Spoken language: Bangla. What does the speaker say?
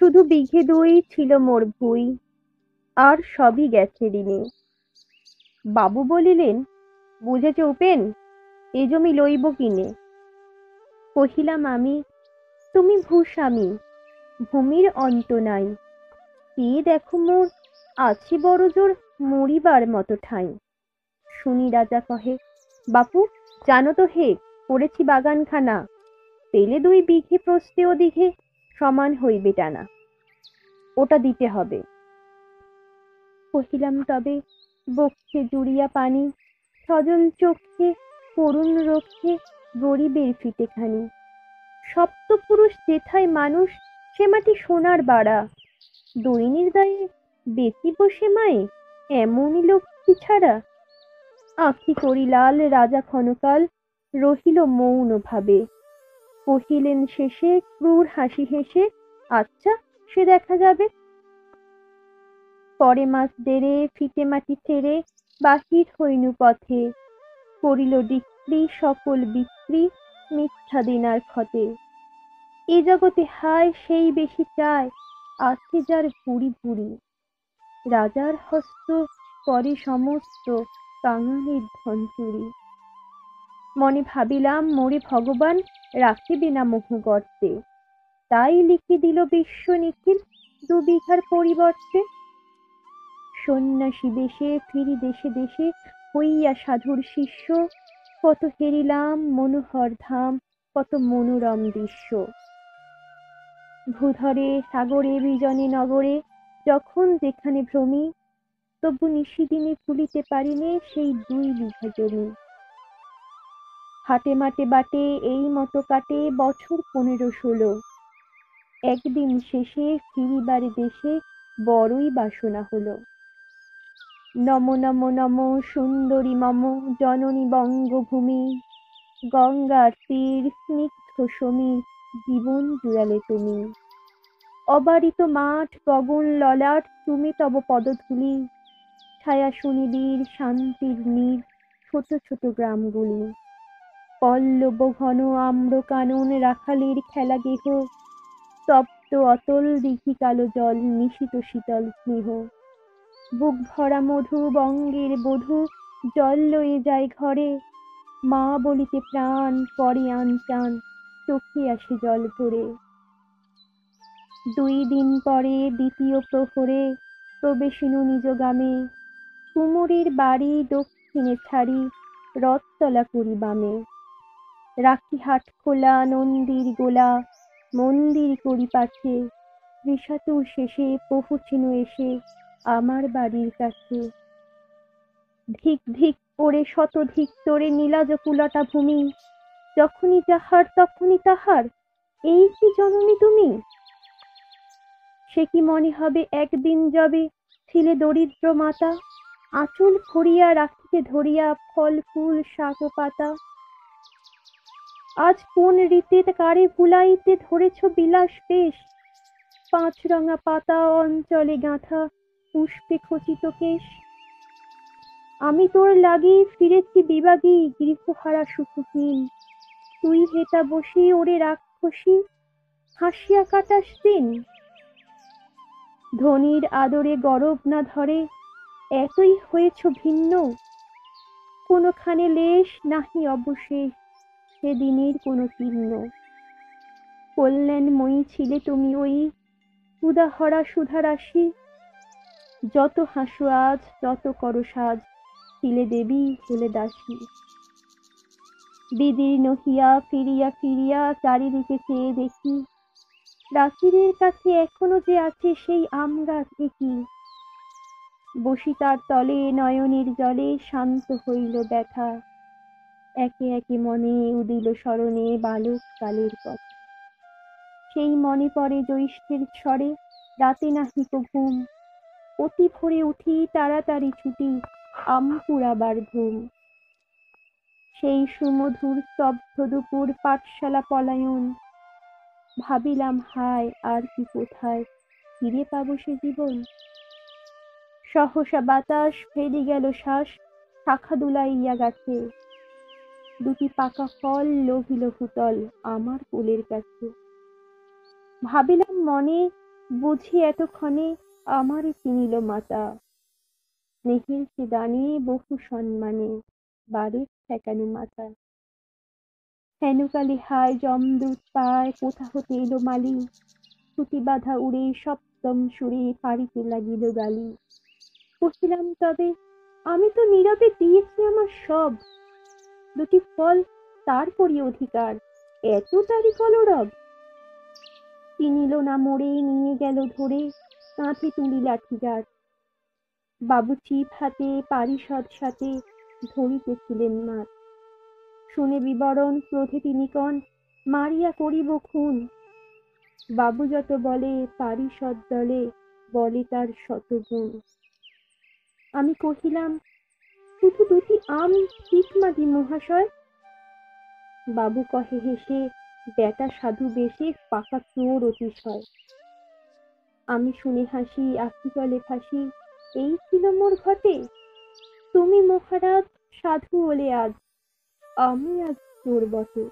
শুধু বিঘে 2 ছিল মোর ভুঁই, আর সবই গেছে ঋণে। বাবু বলিলেন, বুঝেছ উপেন, এ জমি লইব কিনে। কহিলাম আমি, তুমি ভূস্বামী, ভূমির অন্ত নাই। এ দেখো মোর আছে বড় জোর মরিবার মতো ঠাঁই। শুনি রাজা কহে, বাপু জানো তো হে, করেছি বাগানখানা, পেলে 2 বিঘে প্রস্থে ও দিঘে সমান হইবে টানা, ওটা দিতে হবে। কহিলাম তবে বক্ষে জুড়িয়া পানি, সজল চক্ষে করুণ রক্ষে গরিবের ফিটেখানি। সপ্তপুরুষ যেথায় মানুষ, সে মাটি সোনার বাড়া, দৈনির দায়ে বেচিব সে মায়ে এমনই লক্ষ্মী ছাড়া। আঁখি করি লাল রাজা ক্ষণকাল রহিল মৌন ভাবে, কহিলেন শেষে ক্রূর হাসি হেসে, আচ্ছা সে দেখা যাবে। পরে মাস দেরে ফিটে মাটি ছেড়ে বাহির হইনু পথে, করিল ডিক্রি সকল বিক্রি মিথ্যা দিনার ক্ষতে। এ জগতে হায় সেই বেশি চায়, আছে যার ভুরি ভুরি, রাজার হস্ত করে সমস্ত কাঙালির ধন চুরি। মনে ভাবিলাম মোরে ভগবান রাখিবে না মোহ গর্তে, তাই লিখে দিল বিশ্ব নিখিল 2 বিঘার পরিবর্তে। সন্ন্যাসী বেশে ফিরি দেশে দেশে হইয়া সাধুর শিষ্য, কত হেরিলাম মনোহর ধাম, কত মনোরম দৃশ্য। ভূধরে সাগরে বিজনে নগরে যখন যেখানে ভ্রমি, তবু নিশিদিনে ভুলিতে পারিনে সেই 2 বিঘা জমি। হাটে মাটে বাটে এই মতো কাটে বছর 15-16, একদিন শেষে ফিরিবার দেশে বড়ই বাসনা হলো। নম নম নম সুন্দরী মম জননী বঙ্গভূমি, গঙ্গার তীর স্নিগ্ধ সমীর জীবন জুড়ালে তুমি। অবারিত মাঠ গগন ললাট তুমি তব পদধূলি, ছায়া সুনিবিড় শান্তির নীড় ছোট ছোট গ্রামগুলি। পল্লব ঘন আম্র কানন রাখালির খেলা গেহ, তপ্ত অতল দিঘি কালো জল নিশিত শীতল স্নেহ। বুক ভরা মধু বঙ্গের বধূ জল লয়ে যায় ঘরে, মা বলিতে প্রাণ করে আনচান চোখে আসে জল ভরে। 2 দিন পরে দ্বিতীয় প্রহরে প্রবেশিনু নিজ গ্রামে, কুমোরের বাড়ি দক্ষিণে ছাড়ি রথতলা করি বামে। রাখি হাট খোলা নন্দীর গোলা মন্দির করি পাছে, ঋষাতুর শেষে পহুছিনু এসে আমার বাড়ির কাছে। ধিক ধিক করে শতধিক তোরে নীলাজ কুলটা ভূমি, যখনই যাহার তখনই তাহার, এই কি জননী তুমি। সে কি মনে হবে একদিন যবে ছিলে দরিদ্র মাতা, আঁচল ভরিয়া রাখিতে ধরিয়া ফল ফুল শাক ও পাতা। আজ কোন রীতে কারে ভুলাইতে ধরেছ বিলাস বেশ, 5 রঙা পাতা অঞ্চলে গাঁথা পুষ্পে খচিত কেশ। আমি তোর লাগি ফিরেছি বিবাগী গৃহহারা সুখহীন, তুই হেতা বসি ওরে রাক্ষসী হাসিয়া কাটাস দিন। ধনির আদরে গরব না ধরে এতই হয়েছ ভিন্ন, কোনোখানে লেশ নাহি অবশেষ সেদিনের কোনো চিহ্ন। কল্যাণময়ী ছিলে তুমি ওই ক্ষুধাহরা সুধারাশি, যত হাসো আজ যত করো সাজ ছিলে দেবী হলে দাসী। বিদীর্ণ হিয়া ফিরিয়া ফিরিয়া চারিদিকে চেয়ে দেখি, প্রাচীরের কাছে এখনো যে আছে সেই আম গাছ একই। বসি তার তলে নয়নের জলে শান্ত হইল ব্যথা, একে একে মনে উদিল স্মরণে বালক কালের কথা। সেই মনে পড়ে জ্যৈষ্ঠের স্বরে রাতে নাহিক ঘুম, অতি ভোরে উঠি তাড়াতাড়ি ছুটি আম কুড়াবার ধুম। সেই সুমধুর স্তব্ধ দুপুর পাঠশালা পলায়ন, ভাবিলাম হায় আর কি কোথায় ফিরে পাবো সে জীবন। সহসা বাতাস ফেলি গেল শ্বাস শাখা দুলাইয়া গাছে, 2টি পাকা ফল লোভিল ভূতল আমার কোলের কাছে। ভাবিলাম মনে বুঝি এতক্ষণে আমারে চিনিল মাতা, স্নেহের সে দানে বহু সম্মানে বাড়ির ঠেকানি মাথা। হেনকালে হায় যমদূত পায়, কোথা হতে এলো মালি, ছুটি বাঁধা উড়ে সপ্তম সুরে পারিতে লাগিল গালি। কহিলাম তবে আমি তো নীরবে দিয়েছি আমার সব, দুটি ফল তারপরই অধিকার, এত তারি কলরব। চিনিল না মোড়ে, নিয়ে গেল ধরে, কাঁধে তুলি লাঠিগার। বাবু চিপ হাতে পারিষদ সাথে ধরিতেছিলেন মাঠ। শুনে বিবরণ ক্রোধে তিনি কন, মারিয়া করিব খুন। বাবু যত বলে পারিষদ দলে, বলে তার শতগুণ। আমি কহিলাম, শুধু দুটি আম ঠিক মাগি মহাশয়। বাবু কহে হেসে, বেটা সাধু বেশে পাকা চোর অতিশয়। আমি শুনে হাসি, আখি জলে ভাসি, এই ছিল মোর ঘটে। তুমি মহারাজ সাধু বলে আজ, আমি আজ চোর বটে।